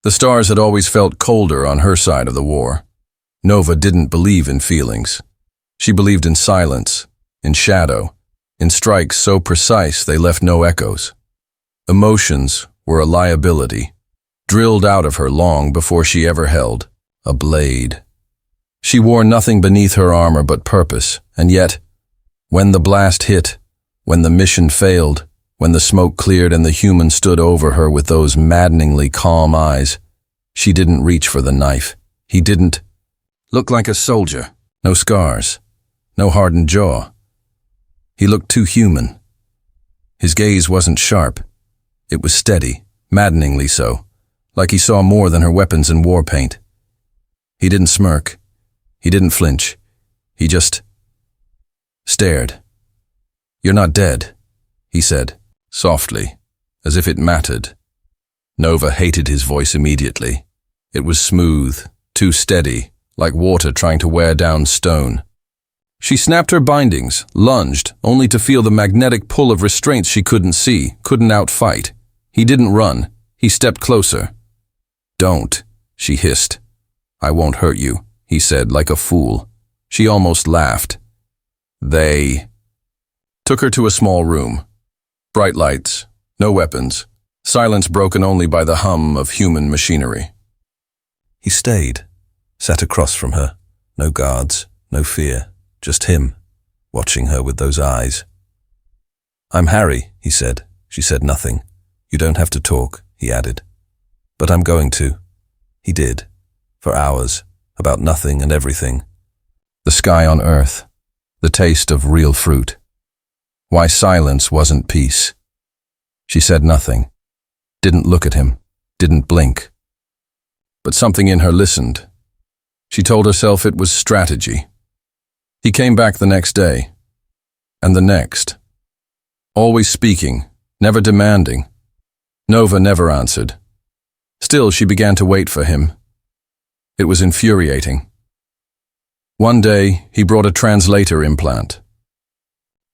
The stars had always felt colder on her side of the war. Nova didn't believe in feelings. She believed in silence, in shadow, in strikes so precise they left no echoes. Emotions were a liability, drilled out of her long before she ever held a blade. She wore nothing beneath her armor but purpose, and yet, when the blast hit, when the mission failed, when the smoke cleared and the human stood over her with those maddeningly calm eyes, she didn't reach for the knife. He didn't look like a soldier, no scars, no hardened jaw. He looked too human. His gaze wasn't sharp. It was steady, maddeningly so, like he saw more than her weapons and war paint. He didn't smirk. He didn't flinch. He just stared. "You're not dead," he said, softly, as if it mattered. Nova hated his voice immediately. It was smooth, too steady, like water trying to wear down stone. She snapped her bindings, lunged, only to feel the magnetic pull of restraints she couldn't see, couldn't outfight. He didn't run. He stepped closer. "Don't," she hissed. "I won't hurt you," he said, like a fool. She almost laughed. They took her to a small room. Bright lights, no weapons, silence broken only by the hum of human machinery. He stayed, sat across from her. No guards, no fear, just him, watching her with those eyes. "I'm Harry," he said. She said nothing. "You don't have to talk," he added. "But I'm going to." He did, for hours, about nothing and everything. The sky on earth, the taste of real fruit. Why silence wasn't peace. She said nothing, didn't look at him, didn't blink. But something in her listened. She told herself it was strategy. He came back the next day, and the next. Always speaking, never demanding. Nova never answered. Still, she began to wait for him. It was infuriating. One day, he brought a translator implant.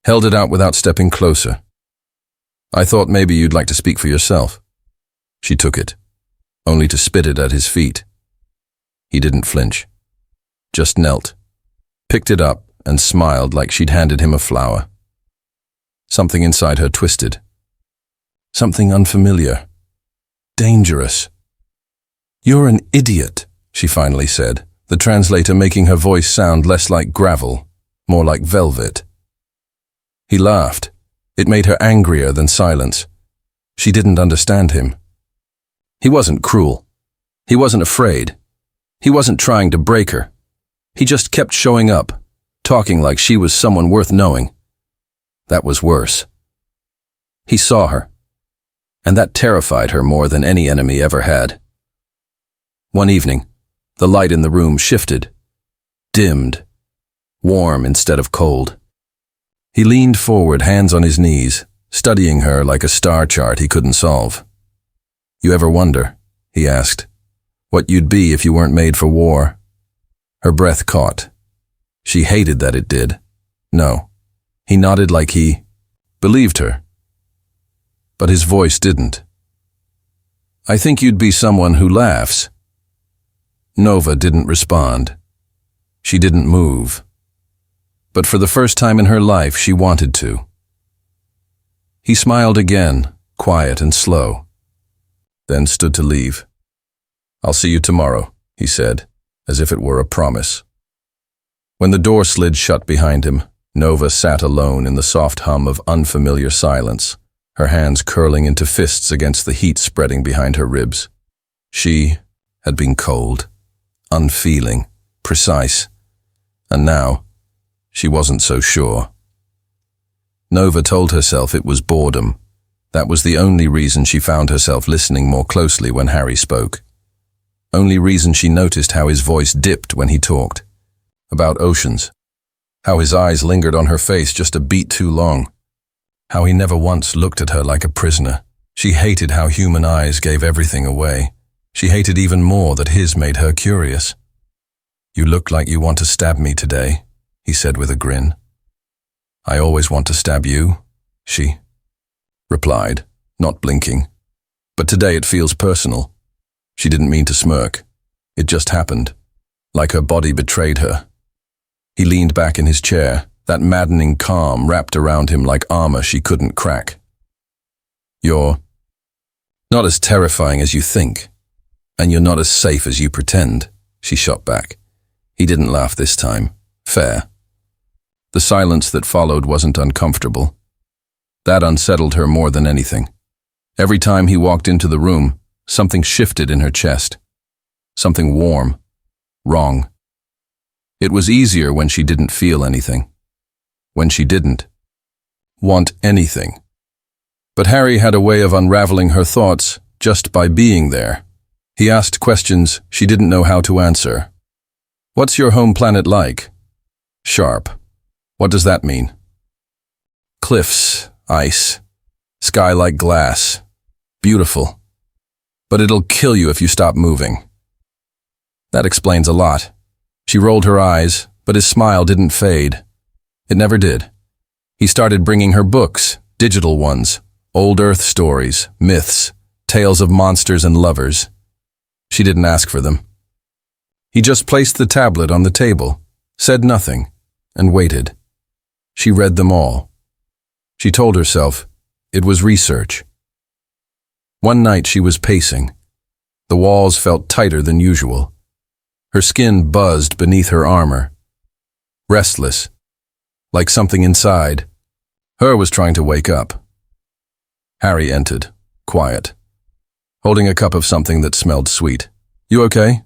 Held it out without stepping closer. "I thought maybe you'd like to speak for yourself." She took it, only to spit it at his feet. He didn't flinch, just knelt, picked it up, and smiled like she'd handed him a flower. Something inside her twisted. Something unfamiliar. Dangerous. "You're an idiot," she finally said, the translator making her voice sound less like gravel, more like velvet. He laughed. It made her angrier than silence. She didn't understand him. He wasn't cruel. He wasn't afraid. He wasn't trying to break her. He just kept showing up, talking like she was someone worth knowing. That was worse. He saw her, and that terrified her more than any enemy ever had. One evening, the light in the room shifted, dimmed, warm instead of cold. He leaned forward, hands on his knees, studying her like a star chart he couldn't solve. "You ever wonder," he asked, "what you'd be if you weren't made for war?" Her breath caught. She hated that it did. No. He nodded like he believed her. But his voice didn't. "I think you'd be someone who laughs." Nova didn't respond. She didn't move. But for the first time in her life, she wanted to. He smiled again, quiet and slow, then stood to leave. "I'll see you tomorrow," he said, as if it were a promise. When the door slid shut behind him, Nova sat alone in the soft hum of unfamiliar silence, her hands curling into fists against the heat spreading behind her ribs. She had been cold, unfeeling, precise, and now she wasn't so sure. Nova told herself it was boredom. That was the only reason she found herself listening more closely when Harry spoke. Only reason she noticed how his voice dipped when he talked. About oceans. How his eyes lingered on her face just a beat too long. How he never once looked at her like a prisoner. She hated how human eyes gave everything away. She hated even more that his made her curious. "You look like you want to stab me today," he said with a grin. "I always want to stab you," she replied, not blinking. "But today it feels personal." She didn't mean to smirk. It just happened, like her body betrayed her. He leaned back in his chair, that maddening calm wrapped around him like armor she couldn't crack. "You're not as terrifying as you think, and you're not as safe as you pretend," she shot back. He didn't laugh this time. Fair. The silence that followed wasn't uncomfortable. That unsettled her more than anything. Every time he walked into the room, something shifted in her chest. Something warm. Wrong. It was easier when she didn't feel anything. When she didn't want anything. But Harry had a way of unraveling her thoughts just by being there. He asked questions she didn't know how to answer. "What's your home planet like?" "Sharp." "What does that mean?" "Cliffs, ice, sky like glass. Beautiful. But it'll kill you if you stop moving." That explains a lot. She rolled her eyes, but his smile didn't fade. It never did. He started bringing her books, digital ones, old Earth stories, myths, tales of monsters and lovers. She didn't ask for them. He just placed the tablet on the table, said nothing, and waited. She read them all. She told herself it was research. One night she was pacing. The walls felt tighter than usual. Her skin buzzed beneath her armor. Restless, like something inside her was trying to wake up. Harry entered, quiet, holding a cup of something that smelled sweet. "You okay?"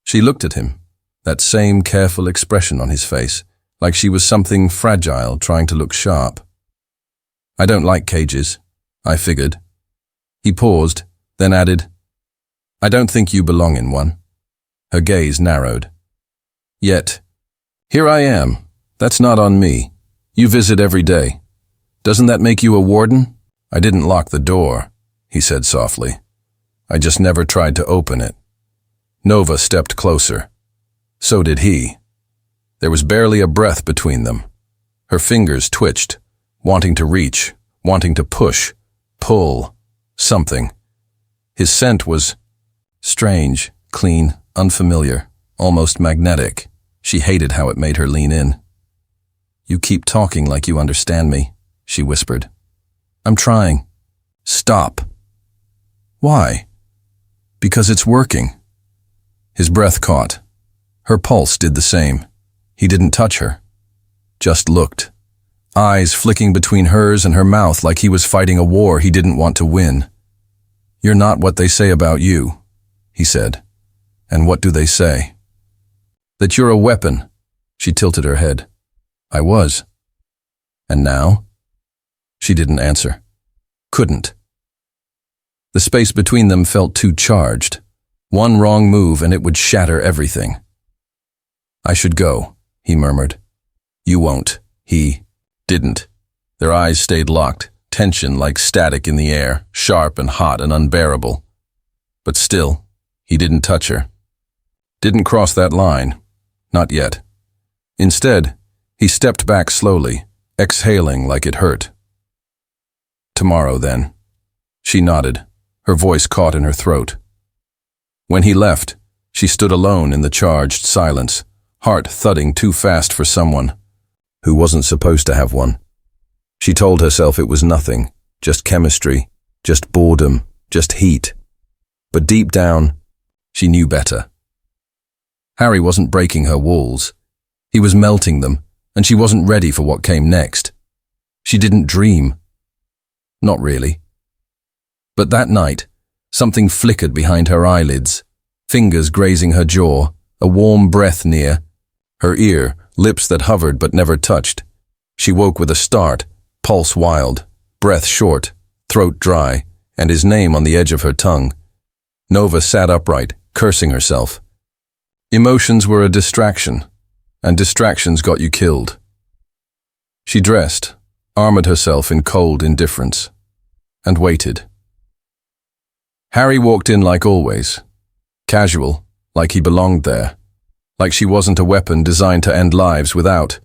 She looked at him, that same careful expression on his face, like she was something fragile trying to look sharp. "I don't like cages," I figured. He paused, then added, "I don't think you belong in one." Her gaze narrowed. "Yet, here I am. That's not on me. You visit every day. Doesn't that make you a warden?" "I didn't lock the door," he said softly. "I just never tried to open it." Nova stepped closer. So did he. There was barely a breath between them. Her fingers twitched, wanting to reach, wanting to push, pull, something. His scent was strange, clean, unfamiliar, almost magnetic. She hated how it made her lean in. "You keep talking like you understand me," she whispered. "I'm trying." "Stop." "Why?" "Because it's working." His breath caught. Her pulse did the same. He didn't touch her. Just looked. Eyes flicking between hers and her mouth like he was fighting a war he didn't want to win. "You're not what they say about you," he said. "And what do they say?" "That you're a weapon." She tilted her head. "I was." "And now?" She didn't answer. Couldn't. The space between them felt too charged. One wrong move and it would shatter everything. "I should go," he murmured. "You won't." He didn't. Their eyes stayed locked, tension like static in the air, sharp and hot and unbearable. But still, he didn't touch her. Didn't cross that line. Not yet. Instead, he stepped back slowly, exhaling like it hurt. "Tomorrow, then." She nodded, her voice caught in her throat. When he left, she stood alone in the charged silence, heart thudding too fast for someone who wasn't supposed to have one. She told herself it was nothing, just chemistry, just boredom, just heat. But deep down, she knew better. Harry wasn't breaking her walls. He was melting them, and she wasn't ready for what came next. She didn't dream. Not really. But that night, something flickered behind her eyelids, fingers grazing her jaw, a warm breath near, her ear, lips that hovered but never touched. She woke with a start, pulse wild, breath short, throat dry, and his name on the edge of her tongue. Nova sat upright, cursing herself. Emotions were a distraction, and distractions got you killed. She dressed, armored herself in cold indifference, and waited. Harry walked in like always, casual, like he belonged there, like she wasn't a weapon designed to end lives without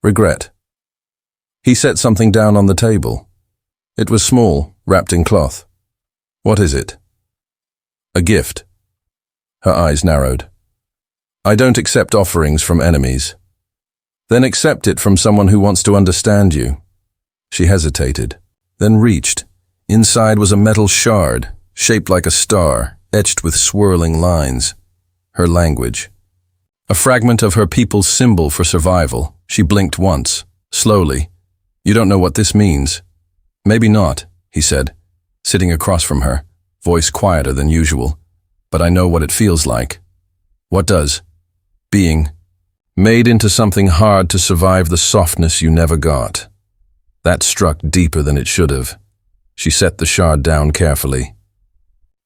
regret. He set something down on the table. It was small, wrapped in cloth. "What is it?" A gift. Her eyes narrowed. I don't accept offerings from enemies. Then accept it from someone who wants to understand you. She hesitated, then reached. Inside was a metal shard, shaped like a star, etched with swirling lines. Her language. A fragment of her people's symbol for survival. She blinked once, slowly. You don't know what this means. Maybe not, he said, sitting across from her, voice quieter than usual. But I know what it feels like. What does? Being made into something hard to survive the softness you never got. That struck deeper than it should have. She set the shard down carefully.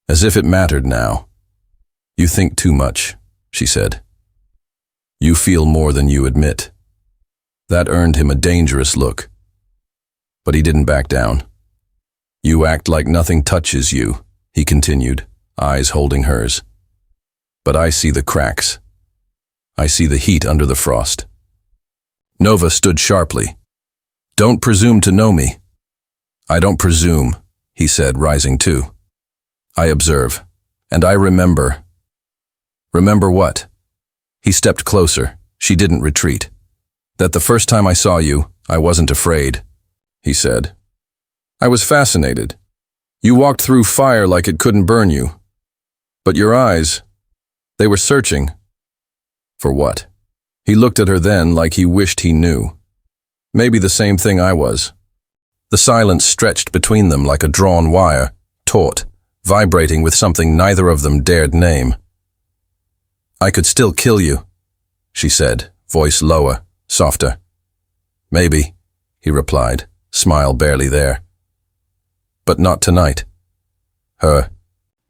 As if it mattered now. You think too much, she said. You feel more than you admit. That earned him a dangerous look. But he didn't back down. You act like nothing touches you, he continued, eyes holding hers. But I see the cracks. I see the heat under the frost. Nova stood sharply. Don't presume to know me. I don't presume, he said, rising too. I observe, and I remember. Remember what? He stepped closer. She didn't retreat. That the first time I saw you, I wasn't afraid, he said. I was fascinated. You walked through fire like it couldn't burn you. But your eyes, they were searching. For what? He looked at her then like he wished he knew. Maybe the same thing I was. The silence stretched between them like a drawn wire, taut, vibrating with something neither of them dared name. I could still kill you, she said, voice lower, softer. Maybe, he replied, smile barely there. But not tonight. Her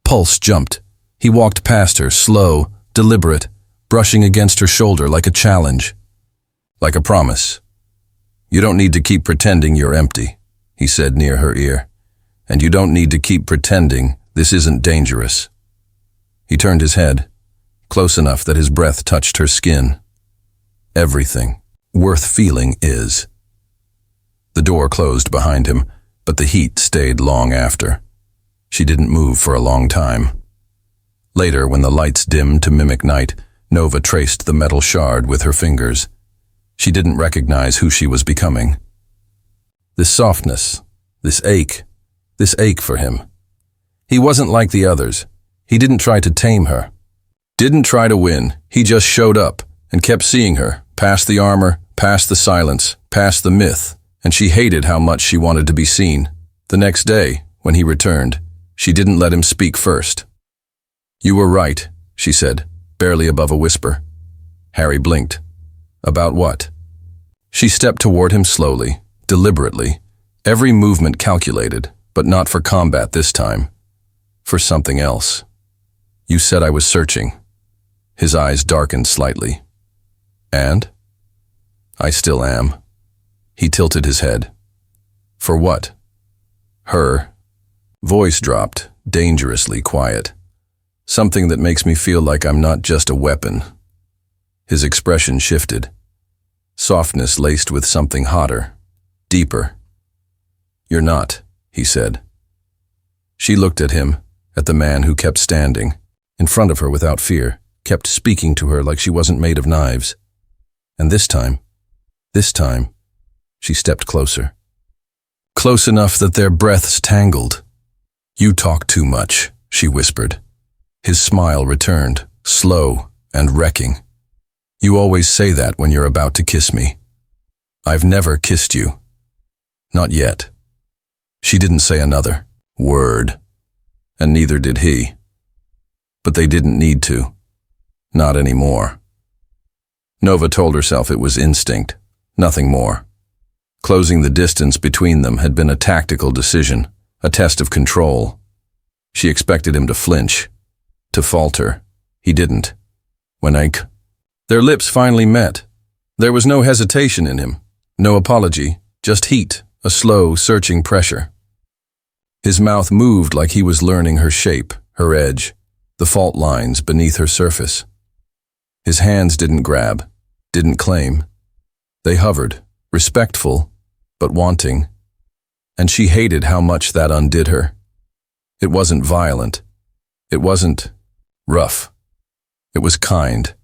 pulse jumped. He walked past her, slow, deliberate, brushing against her shoulder like a challenge, like a promise. You don't need to keep pretending you're empty, he said near her ear. And you don't need to keep pretending this isn't dangerous. He turned his head, close enough that his breath touched her skin. Everything worth feeling is. The door closed behind him, but the heat stayed long after. She didn't move for a long time. Later, when the lights dimmed to mimic night, Nova traced the metal shard with her fingers. She didn't recognize who she was becoming. This softness, this ache for him. He wasn't like the others. He didn't try to tame her. Didn't try to win. He just showed up and kept seeing her, past the armor, past the silence, past the myth, and she hated how much she wanted to be seen. The next day, when he returned, she didn't let him speak first. You were right, she said, barely above a whisper. Harry blinked. About what? She stepped toward him slowly, deliberately, every movement calculated, but not for combat this time. For something else. You said I was searching. His eyes darkened slightly. And? I still am. He tilted his head. For what? Her. Voice dropped, dangerously quiet. Something that makes me feel like I'm not just a weapon. His expression shifted. Softness laced with something hotter, deeper. You're not, he said. She looked at him, at the man who kept standing, in front of her without fear, kept speaking to her like she wasn't made of knives. And this time, she stepped closer. Close enough that their breaths tangled. You talk too much, she whispered. His smile returned, slow and wrecking. You always say that when you're about to kiss me. I've never kissed you. Not yet. She didn't say another word, and neither did he. But they didn't need to. Not anymore. Nova told herself it was instinct, nothing more. Closing the distance between them had been a tactical decision, a test of control. She expected him to flinch, to falter. He didn't. Their lips finally met. There was no hesitation in him, no apology, just heat, a slow, searching pressure. His mouth moved like he was learning her shape, her edge, the fault lines beneath her surface. His hands didn't grab, didn't claim. They hovered, respectful, but wanting. And she hated how much that undid her. It wasn't violent. It wasn't rough. It was kind,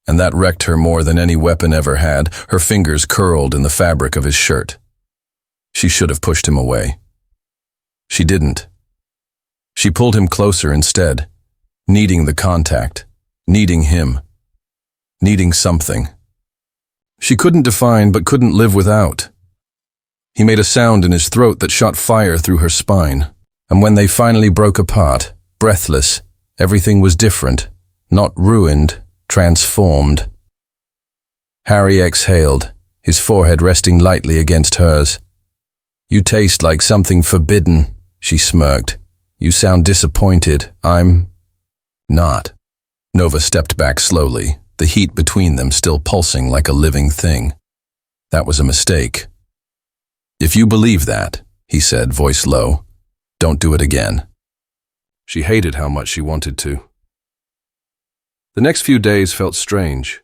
and that wrecked her more than any weapon ever had. Her fingers curled in the fabric of his shirt. She should have pushed him away. She didn't. She pulled him closer instead, needing the contact, needing him, needing something. She couldn't define but couldn't live without. He made a sound in his throat that shot fire through her spine, and when they finally broke apart, breathless, everything was different, not ruined, transformed. Harry exhaled, his forehead resting lightly against hers. "You taste like something forbidden," she smirked. "You sound disappointed. I'm not." Nova stepped back slowly, the heat between them still pulsing like a living thing. "That was a mistake." "If you believe that," he said, voice low, "don't do it again." She hated how much she wanted to. The next few days felt strange,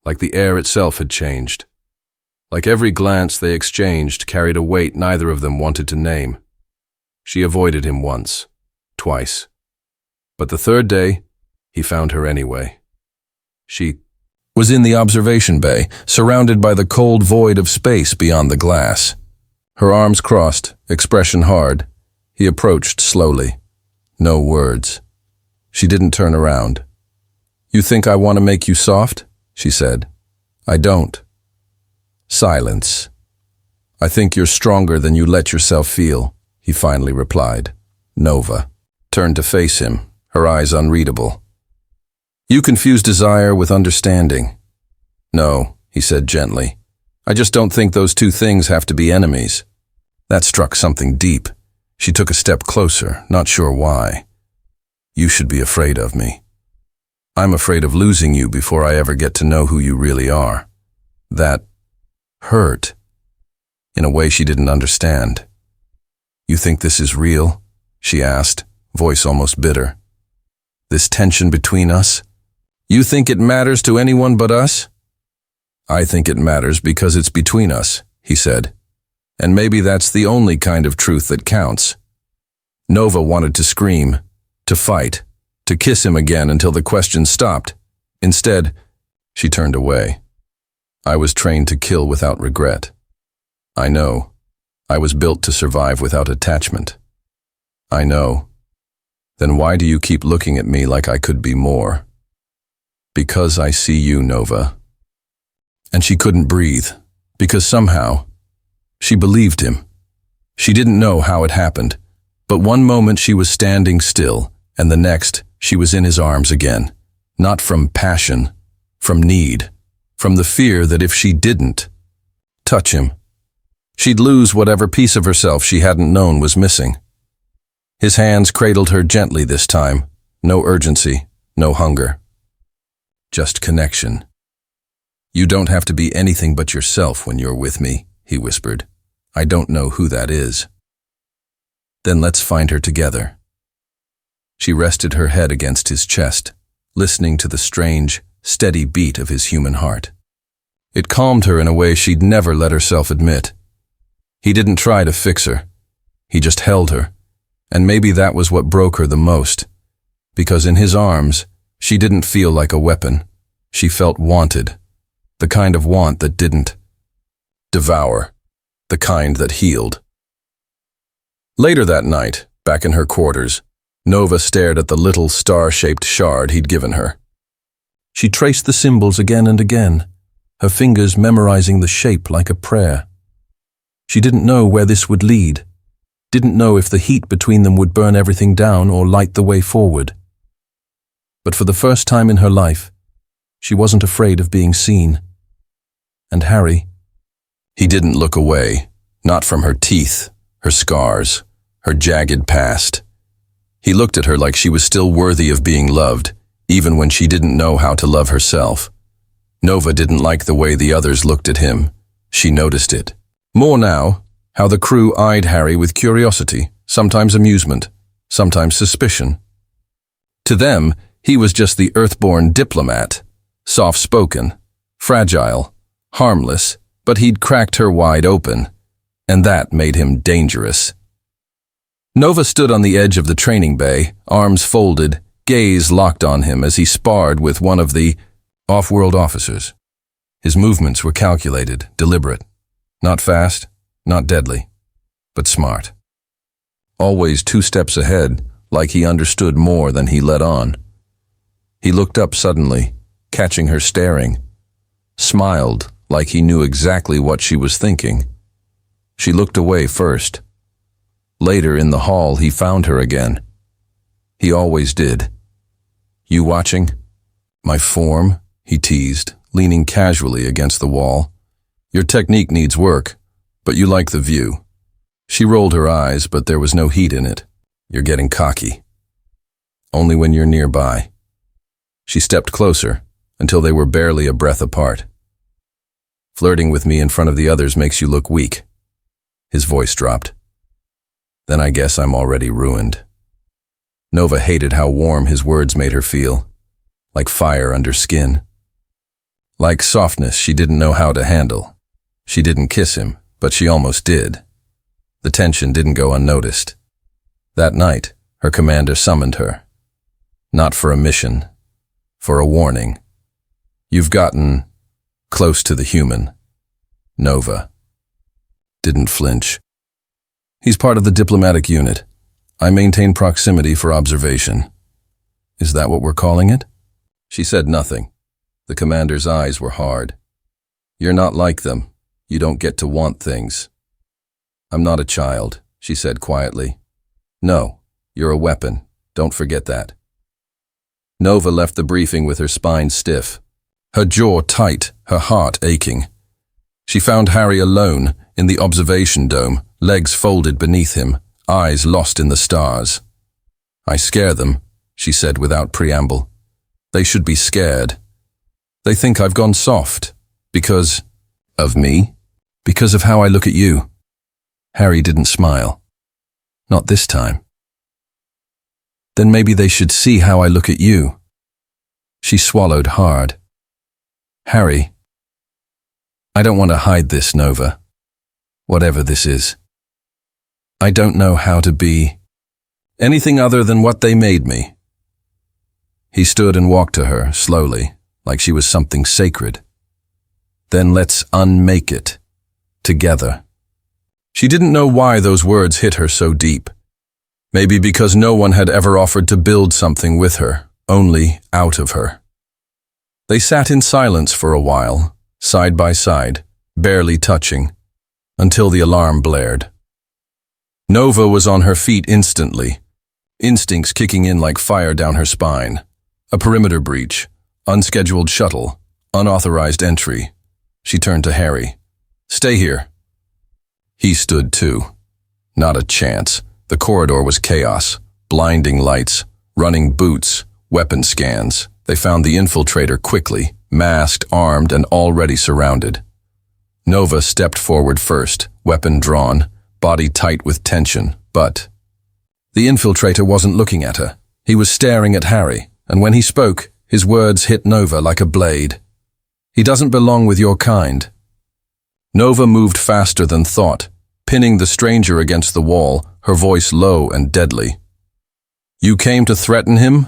like the air itself had changed. Like every glance they exchanged carried a weight neither of them wanted to name. She avoided him once, twice. But the third day, he found her anyway. She was in the observation bay, surrounded by the cold void of space beyond the glass. Her arms crossed, expression hard. He approached slowly. No words. She didn't turn around. "You think I want to make you soft?" she said. "I don't." Silence. "I think you're stronger than you let yourself feel," he finally replied. Nova turned to face him, her eyes unreadable. "You confuse desire with understanding." "No," he said gently. "I just don't think those two things have to be enemies." That struck something deep. She took a step closer, not sure why. "You should be afraid of me. I'm afraid of losing you before I ever get to know who you really are." That hurt, in a way she didn't understand. "You think this is real?" she asked, voice almost bitter. "This tension between us? You think it matters to anyone but us?" "I think it matters because it's between us," he said. "And maybe that's the only kind of truth that counts." Nova wanted to scream, to fight, to kiss him again until the question stopped. Instead, she turned away. "I was trained to kill without regret. I know. I was built to survive without attachment. I know. Then why do you keep looking at me like I could be more?" "Because I see you, Nova." And she couldn't breathe, because somehow, she believed him. She didn't know how it happened, but one moment she was standing still, and the next she was in his arms again, not from passion, from need, from the fear that if she didn't touch him, she'd lose whatever piece of herself she hadn't known was missing. His hands cradled her gently this time, no urgency, no hunger. Just connection. "You don't have to be anything but yourself when you're with me," he whispered. "I don't know who that is." "Then let's find her together." She rested her head against his chest, listening to the strange, steady beat of his human heart. It calmed her in a way she'd never let herself admit. He didn't try to fix her. He just held her, and maybe that was what broke her the most, because in his arms, she didn't feel like a weapon. She felt wanted, the kind of want that didn't devour, the kind that healed. Later that night, back in her quarters, Nova stared at the little star-shaped shard he'd given her. She traced the symbols again and again, her fingers memorizing the shape like a prayer. She didn't know where this would lead, didn't know if the heat between them would burn everything down or light the way forward. But for the first time in her life, she wasn't afraid of being seen. And Harry, he didn't look away, not from her teeth, her scars, her jagged past. He looked at her like she was still worthy of being loved, even when she didn't know how to love herself. Nova didn't like the way the others looked at him. She noticed it. More now, how the crew eyed Harry with curiosity, sometimes amusement, sometimes suspicion. To them, he was just the earthborn diplomat, soft-spoken, fragile, harmless, but he'd cracked her wide open, and that made him dangerous. Nova stood on the edge of the training bay, arms folded, gaze locked on him as he sparred with one of the off-world officers. His movements were calculated, deliberate. Not fast, not deadly, but smart. Always 2 steps ahead, like he understood more than he let on. He looked up suddenly, catching her staring, smiled like he knew exactly what she was thinking. She looked away first. Later in the hall, he found her again. He always did. "You watching?" "My form," he teased, leaning casually against the wall. "Your technique needs work, but you like the view." She rolled her eyes, but there was no heat in it. "You're getting cocky." "Only when you're nearby." She stepped closer, until they were barely a breath apart. "Flirting with me in front of the others makes you look weak." His voice dropped. "Then I guess I'm already ruined." Nova hated how warm his words made her feel, like fire under skin. Like softness she didn't know how to handle. She didn't kiss him, but she almost did. The tension didn't go unnoticed. That night, her commander summoned her. Not for a mission, for a warning. "You've gotten close to the human." Nova didn't flinch. "He's part of the diplomatic unit. I maintain proximity for observation." "Is that what we're calling it?" She said nothing. The commander's eyes were hard. "You're not like them. You don't get to want things." "I'm not a child," she said quietly. "No, you're a weapon. Don't forget that." Nova left the briefing with her spine stiff, her jaw tight, her heart aching. She found Harry alone in the observation dome, legs folded beneath him, eyes lost in the stars. "I scare them," she said without preamble. "They should be scared. They think I've gone soft. Because of me? Because of how I look at you." Harry didn't smile. "Not this time." "Then maybe they should see how I look at you." She swallowed hard. "Harry, I don't want to hide this, Nova. Whatever this is. I don't know how to be anything other than what they made me." He stood and walked to her, slowly, like she was something sacred. "Then let's unmake it. Together." She didn't know why those words hit her so deep. Maybe because no one had ever offered to build something with her, only out of her. They sat in silence for a while, side by side, barely touching, until the alarm blared. Nova was on her feet instantly, instincts kicking in like fire down her spine. A perimeter breach, unscheduled shuttle, unauthorized entry. She turned to Harry. "Stay here." He stood too. Not a chance. The corridor was chaos. Blinding lights, running boots, weapon scans. They found the infiltrator quickly, masked, armed, and already surrounded. Nova stepped forward first, weapon drawn, body tight with tension, but the infiltrator wasn't looking at her. He was staring at Harry, and when he spoke, his words hit Nova like a blade. "He doesn't belong with your kind." Nova moved faster than thought, pinning the stranger against the wall, her voice low and deadly. "You came to threaten him?"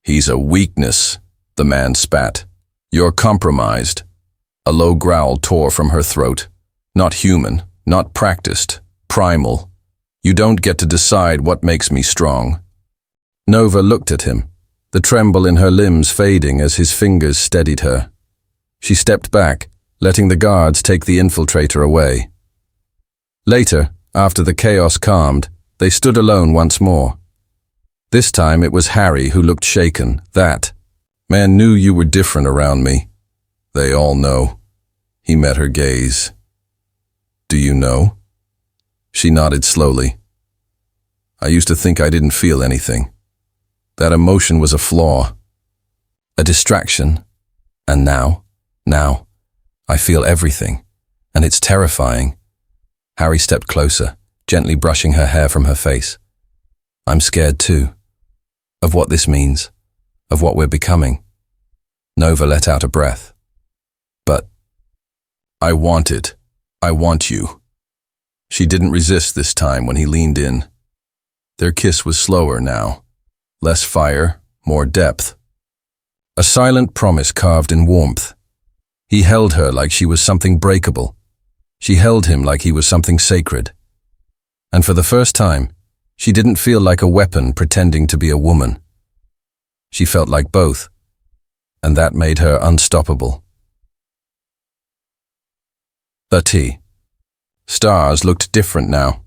"He's a weakness," the man spat. "You're compromised." A low growl tore from her throat. "Not human, not practiced, primal. You don't get to decide what makes me strong." Nova looked at him, the tremble in her limbs fading as his fingers steadied her. She stepped back, letting the guards take the infiltrator away. Later, after the chaos calmed, they stood alone once more. This time it was Harry who looked shaken. "That man knew you were different around me. They all know." He met her gaze. "Do you know?" She nodded slowly. "I used to think I didn't feel anything. That emotion was a flaw, a distraction. And now, I feel everything, and it's terrifying." Harry stepped closer, gently brushing her hair from her face. "I'm scared too, of what this means, of what we're becoming." Nova let out a breath. "But I want it. I want you." She didn't resist this time when he leaned in. Their kiss was slower now, less fire, more depth. A silent promise carved in warmth. He held her like she was something breakable. She held him like he was something sacred. And for the first time, she didn't feel like a weapon pretending to be a woman. She felt like both, and that made her unstoppable. The tea. Stars looked different now.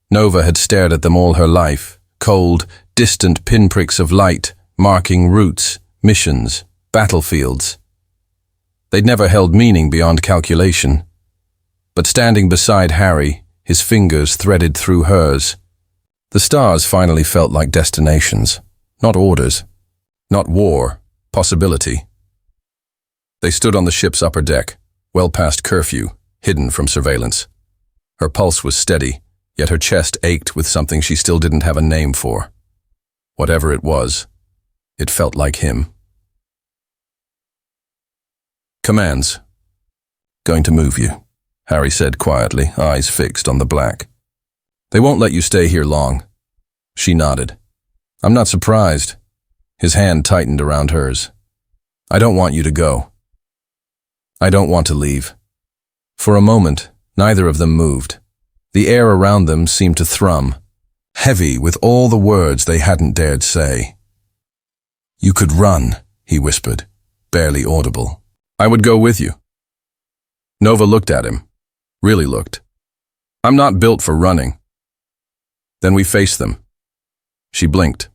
Nova had stared at them all her life, cold, distant pinpricks of light, marking routes, missions, battlefields. They'd never held meaning beyond calculation. But standing beside Harry, his fingers threaded through hers, the stars finally felt like destinations, not orders, not war, possibility. They stood on the ship's upper deck, well past curfew, hidden from surveillance. Her pulse was steady, yet her chest ached with something she still didn't have a name for. Whatever it was, it felt like him. Commands. Going to move you, Harry said quietly, eyes fixed on the black. They won't let you stay here long. She nodded. I'm not surprised. His hand tightened around hers. I don't want you to go. I don't want to leave. For a moment, neither of them moved. The air around them seemed to thrum, heavy with all the words they hadn't dared say. You could run, he whispered, barely audible. I would go with you. Nova looked at him, really looked. I'm not built for running. Then we faced them. She blinked.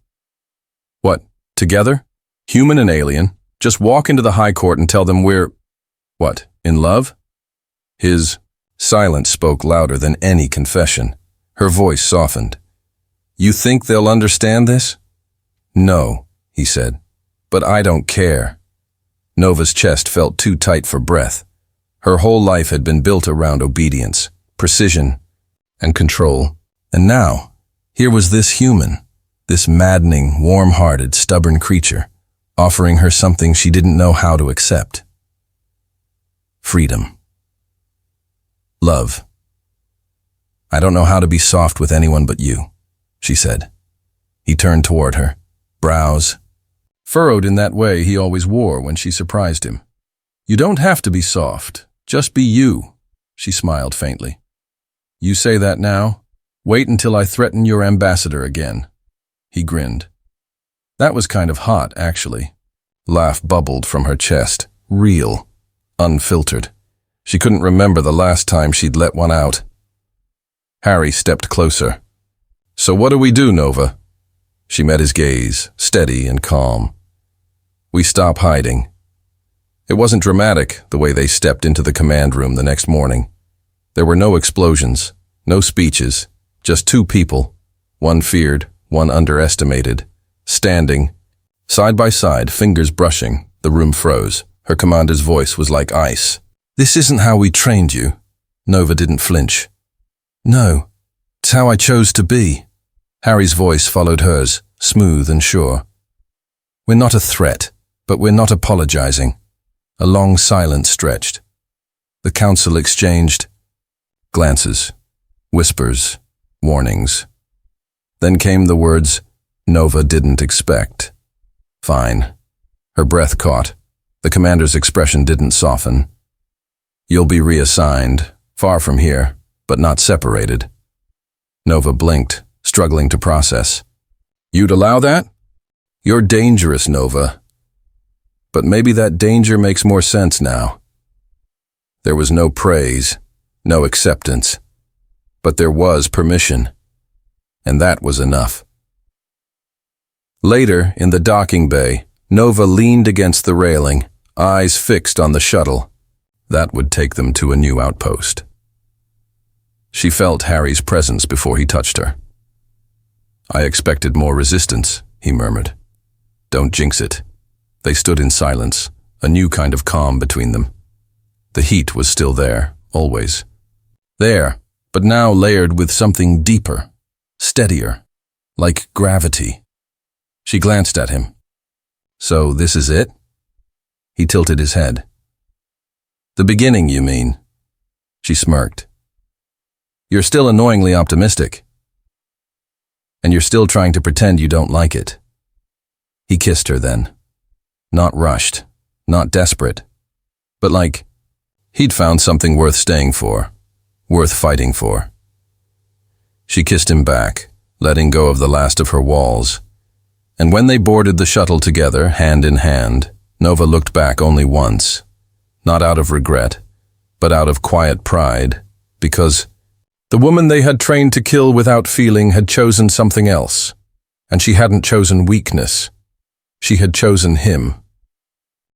What, together? Human and alien, just walk into the High Court and tell them we're, what, in love? His silence spoke louder than any confession. Her voice softened. You think they'll understand this? No, he said, but I don't care. Nova's chest felt too tight for breath. Her whole life had been built around obedience, precision, and control. And now, here was this human, this maddening, warm-hearted, stubborn creature, offering her something she didn't know how to accept. Freedom. Love. I don't know how to be soft with anyone but you, she said. He turned toward her, brows furrowed in that way he always wore when she surprised him. You don't have to be soft, just be you, she smiled faintly. You say that now? Wait until I threaten your ambassador again. He grinned. That was kind of hot, actually. Laugh bubbled from her chest, real, unfiltered. She couldn't remember the last time she'd let one out. Harry stepped closer. So what do we do, Nova? She met his gaze, steady and calm. We stop hiding. It wasn't dramatic, the way they stepped into the command room the next morning. There were no explosions, no speeches, just two people, one feared, one underestimated, standing, side by side, fingers brushing. The room froze. Her commander's voice was like ice. This isn't how we trained you. Nova didn't flinch. No, it's how I chose to be. Harry's voice followed hers, smooth and sure. We're not a threat, but we're not apologizing. A long silence stretched. The council exchanged glances, whispers, warnings. Then came the words Nova didn't expect. Fine. Her breath caught. The commander's expression didn't soften. You'll be reassigned, far from here, but not separated. Nova blinked, struggling to process. You'd allow that? You're dangerous, Nova. But maybe that danger makes more sense now. There was no praise, no acceptance, but there was permission, and that was enough. Later, in the docking bay, Nova leaned against the railing, eyes fixed on the shuttle. That would take them to a new outpost. She felt Harry's presence before he touched her. I expected more resistance, he murmured. Don't jinx it. They stood in silence, a new kind of calm between them. The heat was still there, always. There, but now layered with something deeper, steadier, like gravity. She glanced at him. So this is it? He tilted his head. The beginning, you mean? She smirked. You're still annoyingly optimistic. And you're still trying to pretend you don't like it. He kissed her then. Not rushed, not desperate, but like he'd found something worth staying for, worth fighting for. She kissed him back, letting go of the last of her walls. And when they boarded the shuttle together, hand in hand, Nova looked back only once, not out of regret, but out of quiet pride, because the woman they had trained to kill without feeling had chosen something else, and she hadn't chosen weakness. She had chosen him.